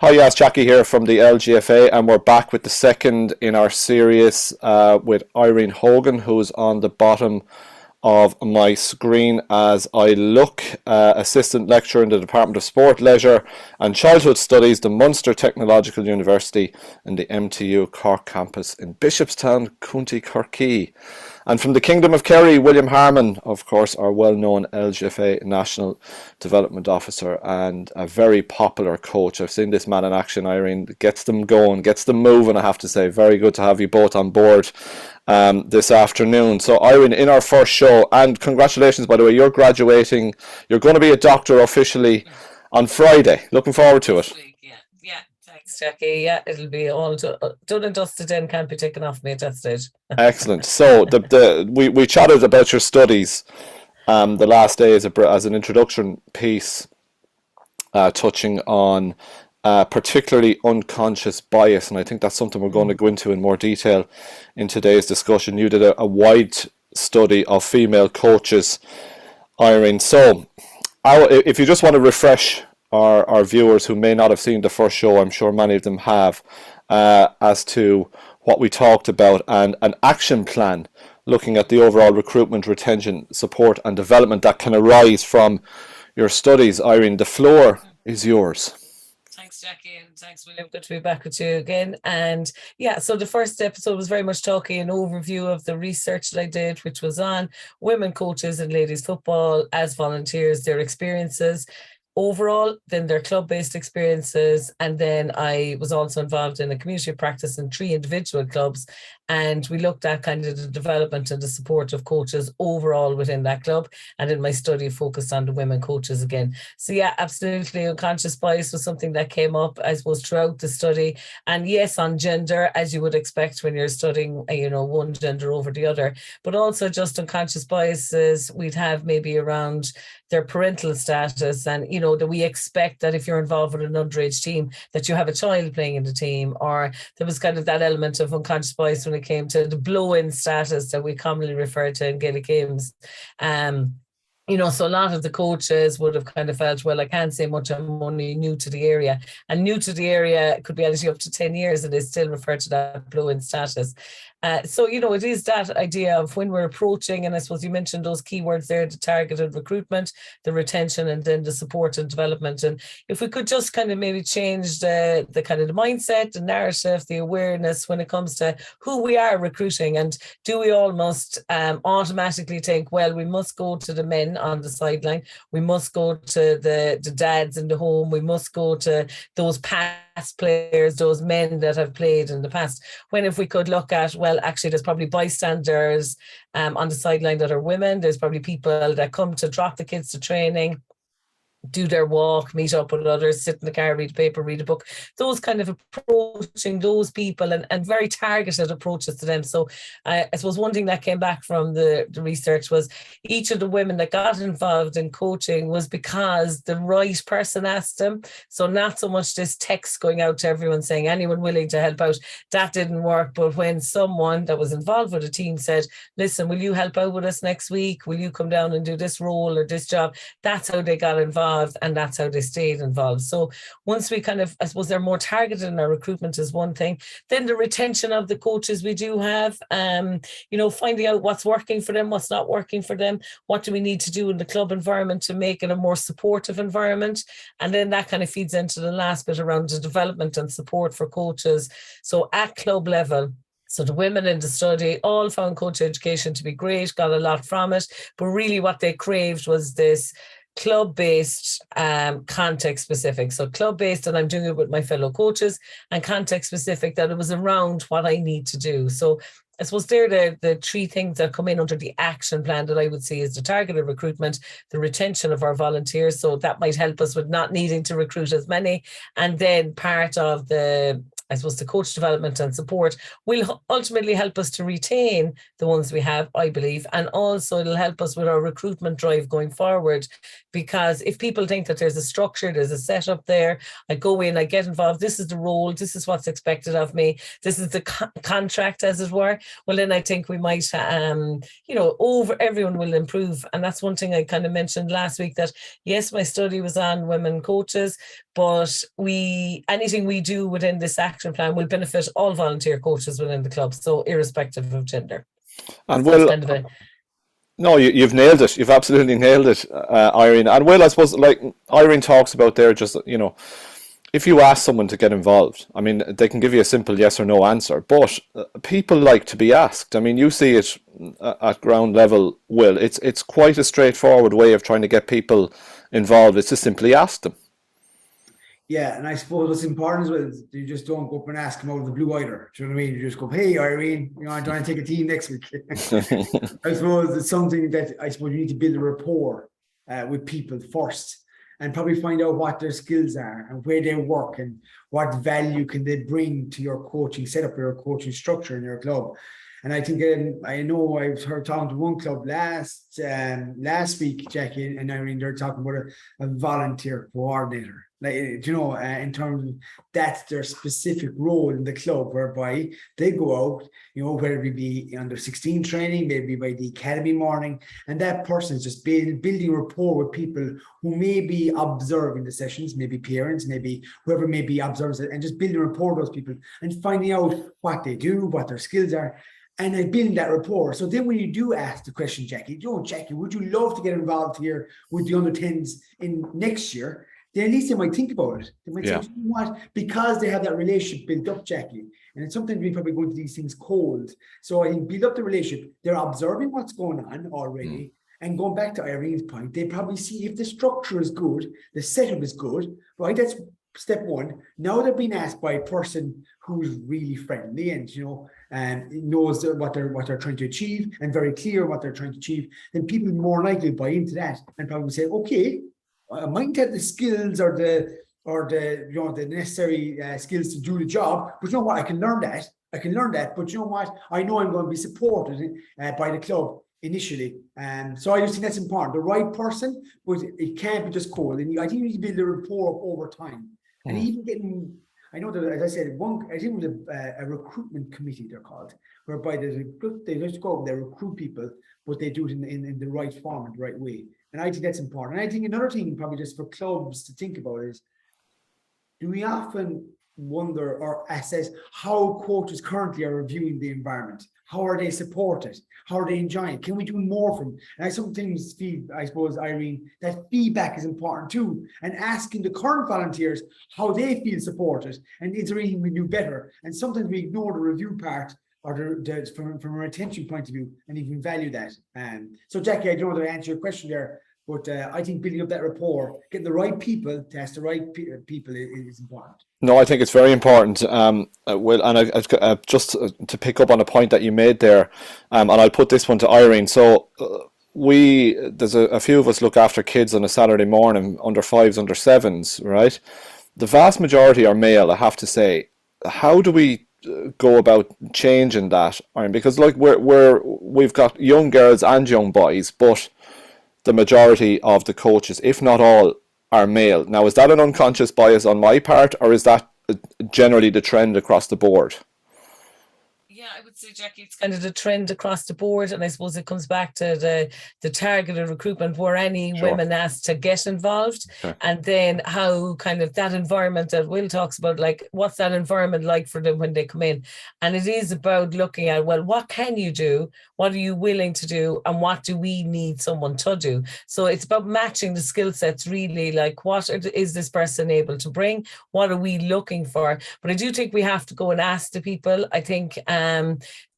Hi, yes, Jackie here from the LGFA, and we're back with the second in our series with Irene Hogan, who's on the bottom of my screen as I look. Assistant Lecturer in the Department of Sport, Leisure and Childhood Studies, the Munster Technological University and the MTU Cork Campus in Bishopstown, County Cork. And from the Kingdom of Kerry, William Harmon, of course, our well-known LGFA National Development Officer and a very popular coach. I've seen this man in action, Irene. Gets them going, gets them moving, I have to say. Very good to have you both on board this afternoon. So, Irene, in our first show, and congratulations, by the way, you're graduating. You're going to be a doctor officially on Friday. Looking forward to it. Yeah. Thanks, Jackie. Yeah, it'll be all done and dusted in, can't be taken off me at that stage. Excellent. So we chatted about your studies the last day as an introduction piece, touching on particularly unconscious bias, and I think that's something we're going to go into in more detail in today's discussion. You did a wide study of female coaches, Irene. So if you just want to refresh our viewers who may not have seen the first show, I'm sure many of them have, as to what we talked about and an action plan looking at the overall recruitment, retention, support and development that can arise from your studies. Irene, the floor is yours. Thanks, Jackie, and thanks, William. Good to be back with you again. And yeah, so the first episode was very much talking an overview of the research that I did, which was on women coaches in ladies football as volunteers, their experiences overall, then their club-based experiences, and then I was also involved in a community practice in 3 individual clubs, and we looked at kind of the development and the support of coaches overall within that club, and in my study focused on the women coaches again. So yeah, absolutely, unconscious bias was something that came up, I suppose, throughout the study, and yes, on gender, as you would expect when you're studying, one gender over the other, but also just unconscious biases we'd have maybe around their parental status, and that we expect that if you're involved with an underage team that you have a child playing in the team, or there was kind of that element of unconscious bias when it came to the blow-in status that we commonly refer to in Gaelic games. So a lot of the coaches would have kind of felt, well, I can't say much, I'm only new to the area. And new to the area could be actually up to 10 years and they still refer to that blow-in status. It is that idea of when we're approaching, and I suppose you mentioned those keywords there, the targeted recruitment, the retention, and then the support and development. And if we could just kind of maybe change the kind of the mindset, the narrative, the awareness when it comes to who we are recruiting, and do we almost automatically think, well, we must go to the men on the sideline, we must go to the dads in the home, we must go to those past players, those men that have played in the past, when if we could look at, well, actually there's probably bystanders on the sideline that are women, there's probably people that come to drop the kids to training, do their walk, meet up with others, sit in the car, read a paper, read a book, those kind of approaching those people and very targeted approaches to them. So I suppose one thing that came back from the research was each of the women that got involved in coaching was because the right person asked them. So not so much this text going out to everyone saying anyone willing to help out, that didn't work. But when someone that was involved with a team said, listen, will you help out with us next week? Will you come down and do this role or this job? That's how they got involved. And that's how they stayed involved. So once we kind of, I suppose they're more targeted in our recruitment is one thing. Then the retention of the coaches we do have, finding out what's working for them, what's not working for them, what do we need to do in the club environment to make it a more supportive environment. And then that kind of feeds into the last bit around the development and support for coaches. So at club level, so the women in the study all found coach education to be great, got a lot from it, but really what they craved was this club-based, context-specific. So club-based, and I'm doing it with my fellow coaches, and context-specific, that it was around what I need to do. So I suppose they're the 3 things that come in under the action plan that I would see is the targeted recruitment, the retention of our volunteers. So that might help us with not needing to recruit as many. And then part of the I suppose the coach development and support will ultimately help us to retain the ones we have, I believe, and also it'll help us with our recruitment drive going forward, because if people think that there's a structure, there's a setup there, I go in, I get involved, this is the role, this is what's expected of me, this is the contract, as it were, well then I think we might everyone will improve. And that's one thing I kind of mentioned last week, that yes, my study was on women coaches, but anything we do within this action plan will benefit all volunteer coaches within the club, so irrespective of gender. And no, you've nailed it. You've absolutely nailed it, Irene. And Will, I suppose, like Irene talks about there, just, if you ask someone to get involved, I mean, they can give you a simple yes or no answer, but people like to be asked. I mean, you see it at ground level, Will. It's quite a straightforward way of trying to get people involved. It's to simply ask them. Yeah, and I suppose what's important as well is you just don't go up and ask them out of the blue either. Do you know what I mean? You just go, hey, Irene, I'm trying to take a team next week. I suppose it's something that you need to build a rapport with people first, and probably find out what their skills are and where they work and what value can they bring to your coaching setup, your coaching structure in your club. And I think I know I've heard talking to one club last week, Jackie and Irene, they're talking about a volunteer coordinator. In terms of that's their specific role in the club, whereby they go out, whether it be under 16 training, maybe by the academy morning, and that person is just building rapport with people who may be observing the sessions, maybe parents, maybe whoever may be observing it, and just building rapport with those people and finding out what they do, what their skills are, and then building that rapport. So then when you do ask the question, Jackie, would you love to get involved here with the under 10s in next year? Then at least they might think about it. They might say, you know what? Because they have that relationship built up, Jackie. And it's sometimes we probably go into these things cold. So I think build up the relationship. They're observing what's going on already. And going back to Irene's point, they probably see if the structure is good, the setup is good, right? That's step one. Now they're being asked by a person who's really friendly and knows what they're trying to achieve and very clear what they're trying to achieve. Then people more likely buy into that and probably say, okay, I mightn't have the skills or the necessary skills to do the job, but you know what? I can learn that. But you know what? I know I'm going to be supported by the club initially. So I just think that's important. The right person, but it can't be just cold. And I think you need to build a rapport over time. And even getting, I know that, as I said, I think it was a recruitment committee, they're called, whereby they just go out and they recruit people, but they do it in the right form and the right way. And I think that's important. And I think another thing probably just for clubs to think about is, do we often wonder or assess how coaches currently are reviewing the environment? How are they supported? How are they enjoying? Can we do more for them? And I sometimes feel, I suppose, Irene, that feedback is important too. And asking the current volunteers how they feel supported and is there anything we do better? And sometimes we ignore the review part or from a retention point of view and even value that. So Jackie, I don't know to answer your question there, but I think building up that rapport, getting the right people to ask the right people is important. No, I think it's very important. Will, and I just to pick up on a point that you made there, and I'll put this one to Irene. So there's a few of us look after kids on a Saturday morning, under 5s, under 7s, right? The vast majority are male, I have to say. How do we go about changing that, Irene? Because like we've got young girls and young boys, but the majority of the coaches, if not all, are male. Now, is that an unconscious bias on my part, or is that generally the trend across the board? Yeah, I would say, Jackie, it's kind of the trend across the board. And I suppose it comes back to the targeted recruitment where any women asked to get involved. Okay. And then how kind of that environment that Will talks about, like what's that environment like for them when they come in? And it is about looking at, well, what can you do? What are you willing to do? And what do we need someone to do? So it's about matching the skill sets, really, like what is this person able to bring? What are we looking for? But I do think we have to go and ask the people. I think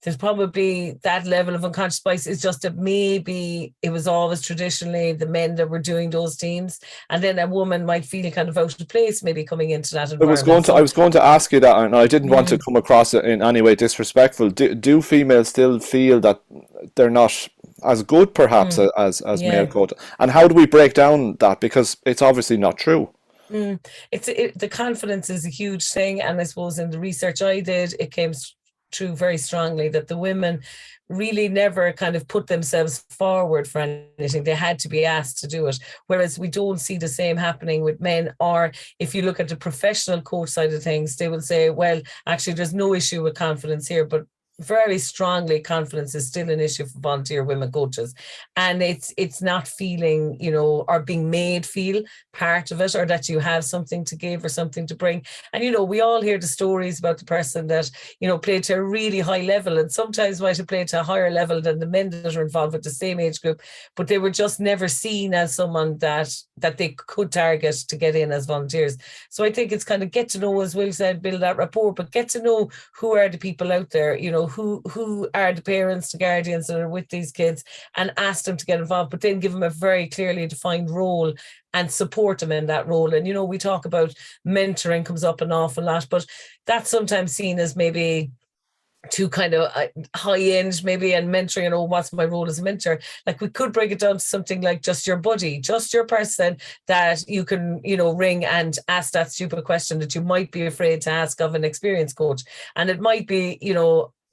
there's probably that level of unconscious bias is just that maybe it was always traditionally the men that were doing those teams, and then a woman might feel kind of out of place maybe coming into that environment. I was going to ask you that, and I didn't want to come across it in any way disrespectful. Do females still feel that they're not as good perhaps as male coaches? And how do we break down that? Because it's obviously not true. The confidence is a huge thing, and I suppose in the research I did, it came true very strongly that the women really never kind of put themselves forward for anything. They had to be asked to do it, whereas we don't see the same happening with men. Or if you look at the professional coach side of things, they will say, well, actually there's no issue with confidence here, but very strongly confidence is still an issue for volunteer women coaches, and it's not feeling, or being made feel part of it, or that you have something to give or something to bring. And we all hear the stories about the person that played to a really high level, and sometimes might have played to a higher level than the men that are involved with the same age group, but they were just never seen as someone that they could target to get in as volunteers. So I think it's kind of get to know, as Will said, build that rapport, but get to know who are the people out there, who are the parents, the guardians that are with these kids, and ask them to get involved, but then give them a very clearly defined role and support them in that role. And, we talk about mentoring comes up an awful lot, but that's sometimes seen as maybe too kind of high end maybe, and mentoring, what's my role as a mentor? Like, we could break it down to something like just your buddy, just your person that you can, ring and ask that stupid question that you might be afraid to ask of an experienced coach. And it might be,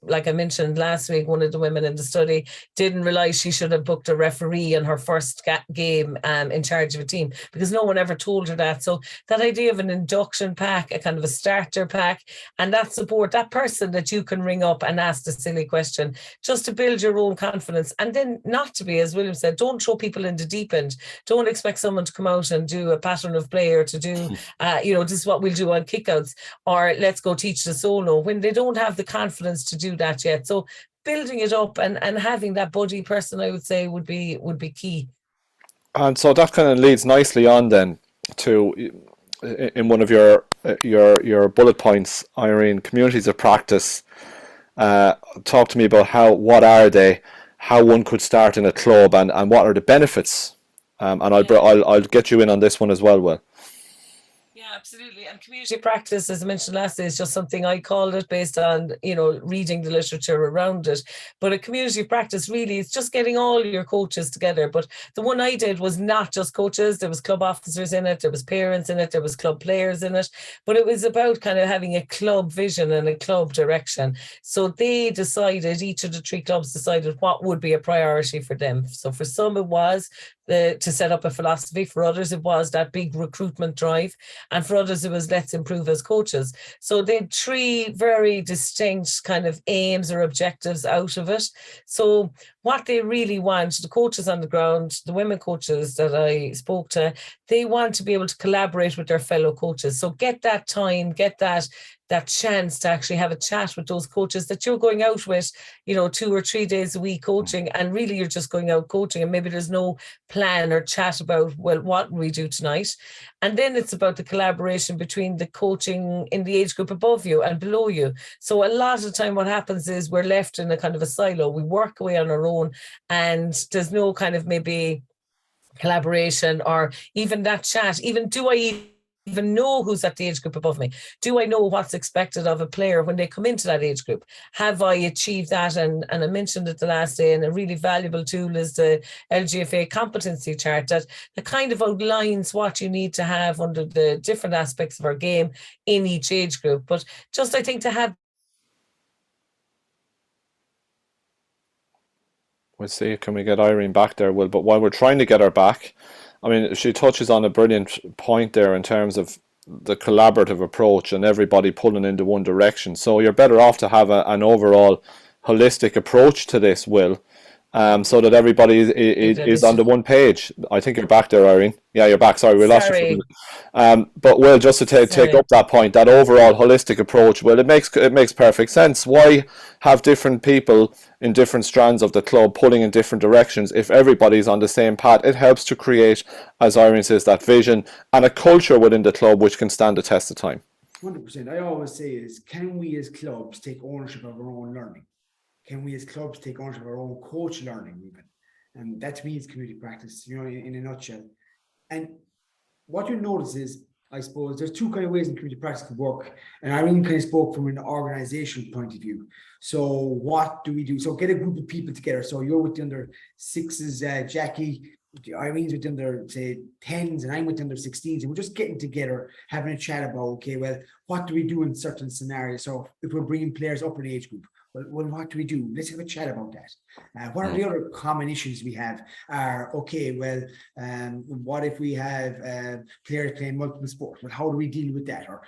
like I mentioned last week, one of the women in the study didn't realize she should have booked a referee on her first game in charge of a team, because no one ever told her that. So that idea of an induction pack, a kind of a starter pack, and that support, that person that you can ring up and ask the silly question, just to build your own confidence. And then not to be, as William said, don't throw people in the deep end. Don't expect someone to come out and do a pattern of play, or to do, this is what we'll do on kickouts, or let's go teach the solo, when they don't have the confidence to do that yet. So building it up and having that buddy person, I would say, would be key. And so that kind of leads nicely on then to, in one of your bullet points, Irene, communities of practice. Talk to me about what are they, how one could start in a club, and what are the benefits. And I'll get you in on this one as well, Will. Yeah, absolutely. And community practice, as I mentioned last day, is just something I called it based on, reading the literature around it. But a community practice really is just getting all your coaches together. But the one I did was not just coaches. There was club officers in it. There was parents in it. There was club players in it. But it was about kind of having a club vision and a club direction. So they decided, each of the 3 clubs decided what would be a priority for them. So for some it was to set up a philosophy. For others it was that big recruitment drive. And for others, it was let's improve as coaches. So they had 3 very distinct kind of aims or objectives out of it. So what they really want, the coaches on the ground, the women coaches that I spoke to, they want to be able to collaborate with their fellow coaches. So get that time, get that chance to actually have a chat with those coaches that you're going out with, 2 or 3 days a week coaching, and really you're just going out coaching, and maybe there's no plan or chat about, well, what will we do tonight? And then it's about the collaboration between the coaching in the age group above you and below you. So a lot of the time what happens is we're left in a kind of a silo. We work away on our own, and there's no kind of maybe collaboration or even that chat. Even, do I even know who's at the age group above me? Do I know what's expected of a player when they come into that age group? Have I achieved that? And I mentioned it the last day, and a really valuable tool is the LGFA competency chart that kind of outlines what you need to have under the different aspects of our game in each age group. But just, I think, to have. We'll see, can we get Irene back there, Will? But while we're trying to get her back, I mean, she touches on a brilliant point there in terms of the collaborative approach and everybody pulling into one direction. So you're better off to have an overall holistic approach to this, Will, so that everybody is on the one page. I think you're back there, Irene. Yeah, you're back. Sorry, we lost you. But Will, just to take up that point, that overall holistic approach, Will, it makes perfect sense. Why have different people in different strands of the club pulling in different directions if everybody's on the same path? It helps to create, as Irene says, that vision and a culture within the club which can stand the test of time. 100%. I always say is, can we as clubs take ownership of our own learning? Can we as clubs take ownership of our own coach learning even? And that to me is community practice, in a nutshell. And what you notice is, I suppose, there's 2 kind of ways in community practice can work. And Irene kind of spoke from an organizational point of view. So what do we do? So get a group of people together. So you're with the under 6s, Jackie, Irene's with them their say 10s and I'm with them their 16s, and we're just getting together, having a chat about, okay, well, what do we do in certain scenarios? So if we're bringing players up in age group, well, what do we do? Let's have a chat about that. What are the other common issues we have? Okay, well, what if we have players playing multiple sports? Well, how do we deal with that? Or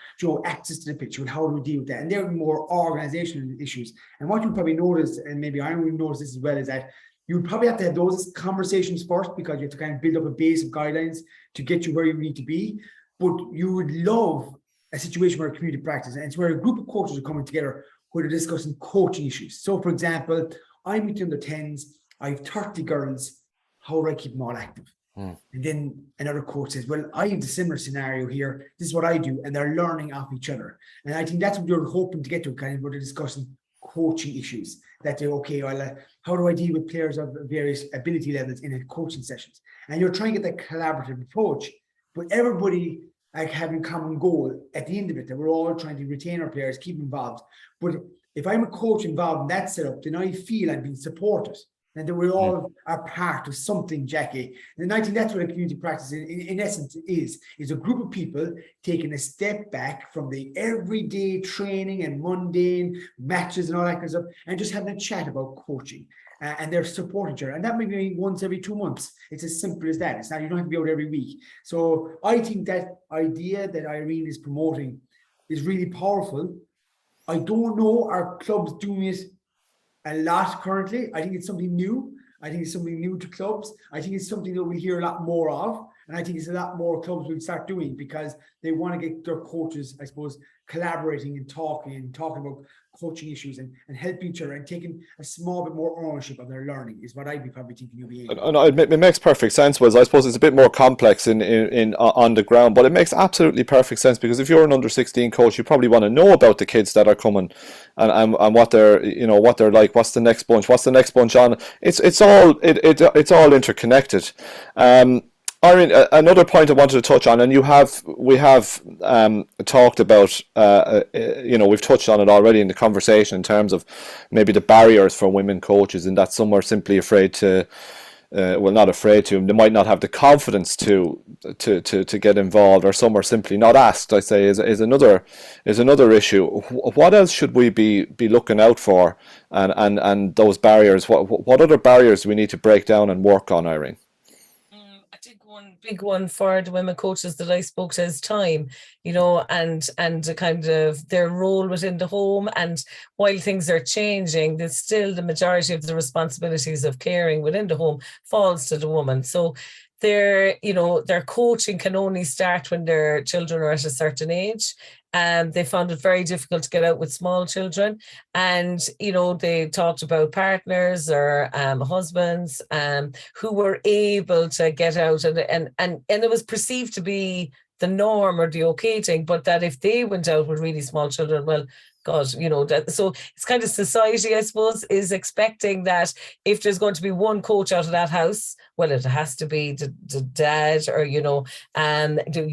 access to the pitch? Well, how do we deal with that? And they're more organizational issues. And what you probably notice, and maybe I will notice this as well, is that you would probably have to have those conversations first, because you have to kind of build up a base of guidelines to get you where you need to be. But you would love a situation where community practice, and it's where a group of coaches are coming together where they're discussing coaching issues. So, for example, I'm with under 10s, I have 30 girls, how do I keep them all active? And then another coach says, well, I have a similar scenario here, this is what I do, and they're learning off each other. And I think that's what you're hoping to get to, kind of where they're discussing coaching issues, that they're okay, well, how do I deal with players of various ability levels in a coaching sessions? And you're trying to get that collaborative approach, but everybody like having common goal at the end of it, that we're all trying to retain our players, keep involved. But if I'm a coach involved in that setup, then I feel I'm being supported, and that we all are part of something, Jackie. And I think that's what a community practice in essence is a group of people taking a step back from the everyday training and mundane matches and all that kind of stuff, and just having a chat about coaching. And they're supporting each other. And that may be once every 2 months. It's as simple as that. It's not, you don't have to be out every week. So I think that idea that Irene is promoting is really powerful. I don't know, are clubs doing it a lot currently? I think it's something new. I think it's something new to clubs. I think it's something that we hear a lot more of. And I think it's a lot more clubs will start doing, because they want to get their coaches, I suppose, collaborating and talking about coaching issues and helping each other and taking a small bit more ownership of their learning is what I'd be probably thinking of being. No, it makes perfect sense, Wes. I suppose it's a bit more complex in on the ground, but it makes absolutely perfect sense, because if you're an under 16 coach, you probably want to know about the kids that are coming and what they're what they're like. What's the next bunch on? It's all interconnected. Irene, another point I wanted to touch on, and we have talked about, we've touched on it already in the conversation in terms of maybe the barriers for women coaches, and that some are simply afraid to, not afraid to, they might not have the confidence to get involved, or some are simply not asked, I say, is another issue. What else should we be looking out for, and those barriers? What other barriers do we need to break down and work on, Irene? I think one big one for the women coaches that I spoke to is time, and kind of their role within the home. And while things are changing, there's still the majority of the responsibilities of caring within the home falls to the woman. So their coaching can only start when their children are at a certain age. They found it very difficult to get out with small children. And, they talked about partners or husbands who were able to get out, and it was perceived to be the norm or the okay thing, but that if they went out with really small children, well, God, that, so it's kind of society, I suppose, is expecting that if there's going to be one coach out of that house, well, it has to be the dad, or, you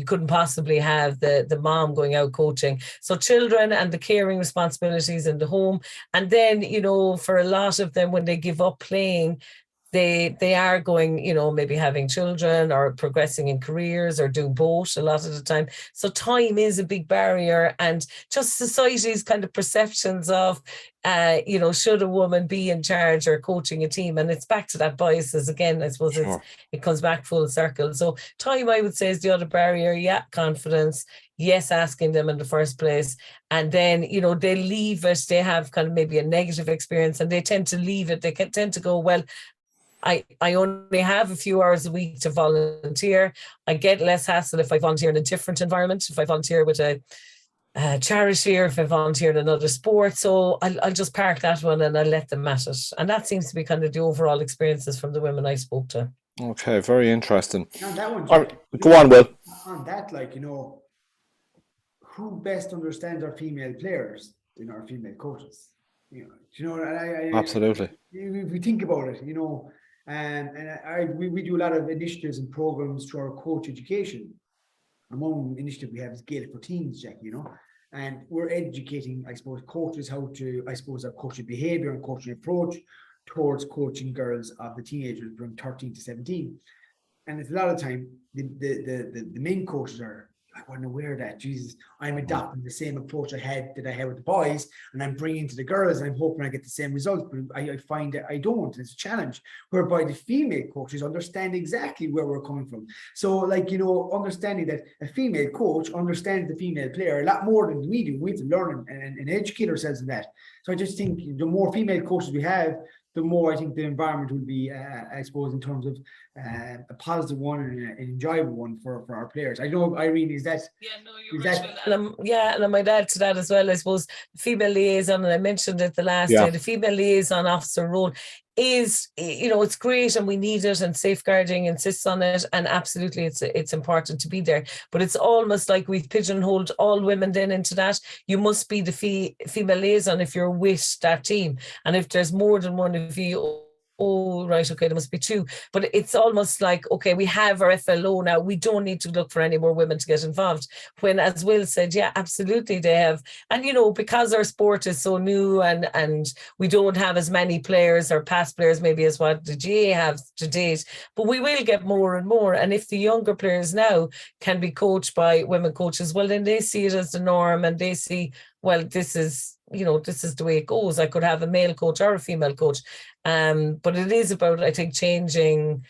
couldn't possibly have the mom going out coaching. So children and the caring responsibilities in the home. And then, for a lot of them, when they give up playing, they are going, maybe having children or progressing in careers or doing both a lot of the time. So time is a big barrier, and just society's kind of perceptions of, should a woman be in charge or coaching a team? And it's back to that biases again. I suppose Sure. it comes back full circle. So time, I would say, is the other barrier. Yeah, confidence. Yes, asking them in the first place. And then, they leave it. They have kind of maybe a negative experience, and they tend to leave it. They tend to go, well, I only have a few hours a week to volunteer. I get less hassle if I volunteer in a different environment, if I volunteer with a charity, or if I volunteer in another sport. So I'll just park that one and I'll let them at it. And that seems to be kind of the overall experiences from the women I spoke to. Okay, very interesting. On that one, Jack, go on, Will. On that, who best understands our female players in our female coaches? Absolutely. If we think about it, we do a lot of initiatives and programs through our coach education. One initiative we have is Cahill for Teens, Jack, and we're educating, I suppose, coaches how to, our coaching behavior and coaching approach towards coaching girls of the teenagers from 13 to 17. And it's a lot of time the main coaches are, I wasn't aware of that. Jesus, I'm adopting the same approach I had with the boys, and I'm bringing to the girls, and I'm hoping I get the same results. But I find that I don't. It's a challenge. Whereby the female coaches understand exactly where we're coming from. So, like, understanding that a female coach understands the female player a lot more than we do. We have to learn and educate ourselves in that. So I just think the more female coaches we have, the more I think the environment will be, I suppose, in terms of a positive one and an enjoyable one for our players. I know, Irene, is that? Yeah, no, you're right. And I might add to that as well, I suppose, female liaison, and I mentioned it the last day, the female liaison officer role is, it's great and we need it, and safeguarding insists on it, and absolutely it's important to be there. But it's almost like we've pigeonholed all women then into that. You must be the female liaison if you're with that team, and if there's more than one of you, oh, right, okay, there must be two. But it's almost like, okay, we have our FLO now. We don't need to look for any more women to get involved. When, as Will said, yeah, absolutely they have. And, because our sport is so new and we don't have as many players or past players maybe as what the GA have to date, but we will get more and more. And if the younger players now can be coached by women coaches, well, then they see it as the norm, and they see, well, this is the way it goes. I could have a male coach or a female coach. But it is about, I think, changing,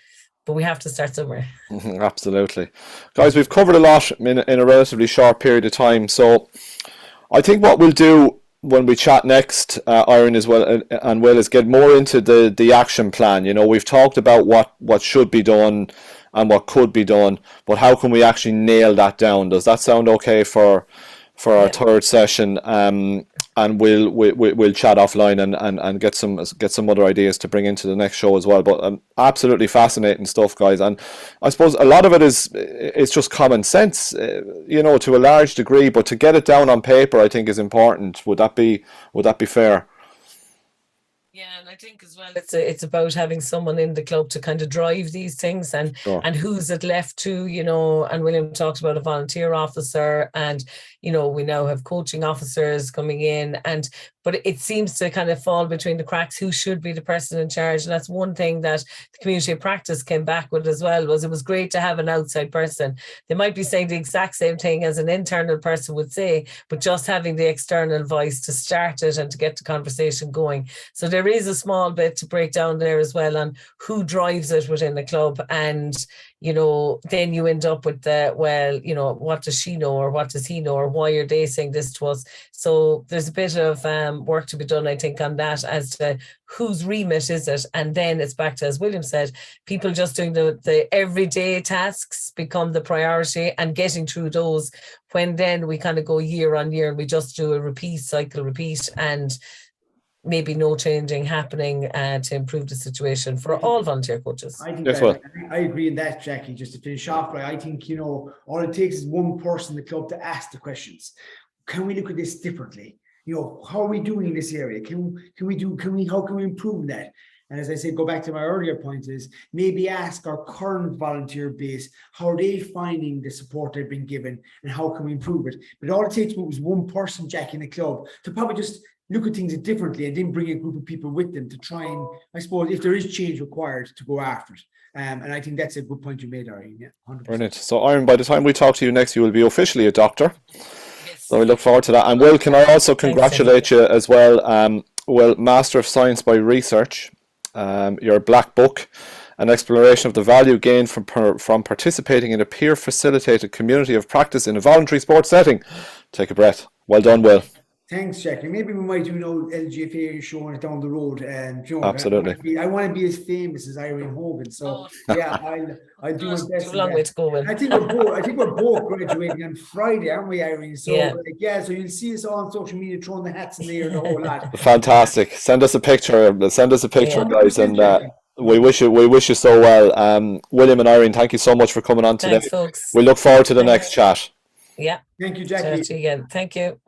but we have to start somewhere. Absolutely. Guys, we've covered a lot in a relatively short period of time. So I think what we'll do when we chat next, Irene as well, and Will, is get more into the action plan. We've talked about what should be done and what could be done, but how can we actually nail that down? Does that sound okay for our third session? And we'll chat offline and get some other ideas to bring into the next show as well. But absolutely fascinating stuff, guys. And I suppose a lot of it it's just common sense, to a large degree. But to get it down on paper, I think, is important. Would that be fair? Yeah, and I think as well it's about having someone in the club to kind of drive these things, and who's it left to, and William talked about a volunteer officer, and we now have coaching officers coming in, but it seems to kind of fall between the cracks who should be the person in charge. And that's one thing that the community of practice came back with as well, was it was great to have an outside person. They might be saying the exact same thing as an internal person would say, but just having the external voice to start it and to get the conversation going. So there is a small bit to break down there as well on who drives it within the club. And then you end up with what does she know, or what does he know, or why are they saying this to us? So there's a bit of work to be done, I think, on that, as to whose remit is it. And then it's back to, as William said, people just doing the everyday tasks become the priority, and getting through those, when then we kind of go year on year and we just do a repeat, and maybe no changing happening to improve the situation for all volunteer coaches. I think I agree in that, Jackie. Just to finish off, I think, all it takes is one person in the club to ask the questions. Can we look at this differently? How are we doing in this area? How can we improve that? And as I said, go back to my earlier point, is maybe ask our current volunteer base, how are they finding the support they've been given, and how can we improve it? But all it takes was one person, Jack, in the club to probably just look at things differently, and then bring a group of people with them to try and, I suppose, if there is change required, to go after it. And I think that's a good point you made, Irene. Yeah, 100%. Brilliant. So, Irene, by the time we talk to you next, you will be officially a doctor. Yes. So we look forward to that. And Will, can I also congratulate you as well? Well, Master of Science by Research, your black book, an exploration of the value gained from participating in a peer-facilitated community of practice in a voluntary sports setting. Take a breath. Well done, Will. Thanks, Jackie. Maybe we might do LGFA showing it down the road. Absolutely. I want to be as famous as Irene Hogan. So yeah, I'll do my best. A long way to go, Will. I think we're both graduating on Friday, aren't we, Irene? So so you'll see us all on social media throwing the hats in the air, the whole lot. Fantastic. Send us a picture, guys, and we wish you so well. William and Irene, thank you so much for coming on today. Thanks, folks. We look forward to the next chat. Yeah. Thank you, Jackie. Again. Thank you.